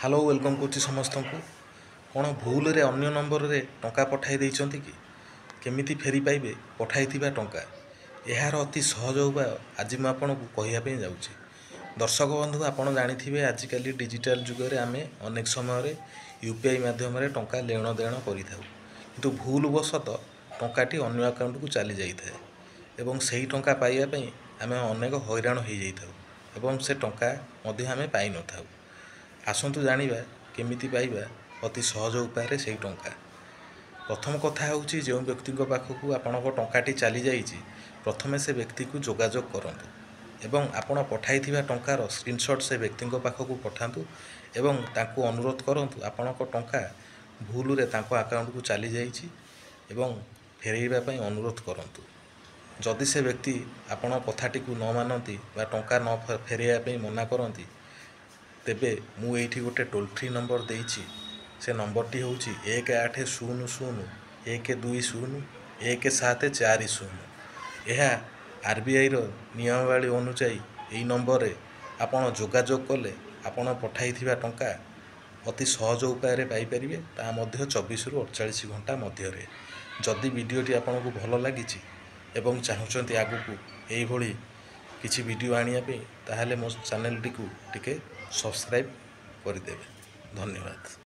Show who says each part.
Speaker 1: Hello welcome कर समस्त को कौन भूल रे अन्य नंबर रे टंका पठाई देइचंती कि केमिति फेरी पाइबे पठाई टंका यार अति सहज उपाय आज मैं आपन को कहवाई जाऊँगी। दर्शक बंधु आपड़ जानी आजिकल डिजिटल जुगे आम अनेक समय यूपीआई मध्यम टंका लेन देन कर भूलवशत टंकाटी अन्य अकाउंट को चली जाए एवं से टंका पाइबापी आम अनेक हैरान हो जाता से टंका आम पाई न था। आसतु जानिबा केमिति पाइबा अति सहज उपाय से टंका। प्रथम कथा होची जो व्यक्ति पाखक आपण टंकाटी चली जाइए प्रथमे से व्यक्ति को जोगाजोग करंतु एवं आपण पठाई टंकार स्क्रीनशॉट से व्यक्ति पाखक पठातु एवं तांको अनुरोध करंतु आपण टंका भूल रे तांको अकाउंट को चली जाइए एवं फेरैबा पई अनुरोध करंतु। जदि से व्यक्ति आपण कथाटी को न मानती बा टंका न फेरैबा पई मना करती तेबे मु एठी गोटे टोल फ्री नंबर देइछि। से नंबरटी होछि 180012017440। यह आरबीआई रो नियमावली अनुसार यही नंबर रे आपण जोगाजोग कले आपण पठाई टंका अति सहज उपाय रे पाई परिबे ता मध्य 24 रु 48 घंटा मध्य रे। जदि वीडियोटी आपण को भल लागिछि एवं चाहुचंती आगु को एही भली किछि वीडियो आनिया पे ताहले मो चैनल टी को टिके सब्सक्राइब कर देबे। धन्यवाद।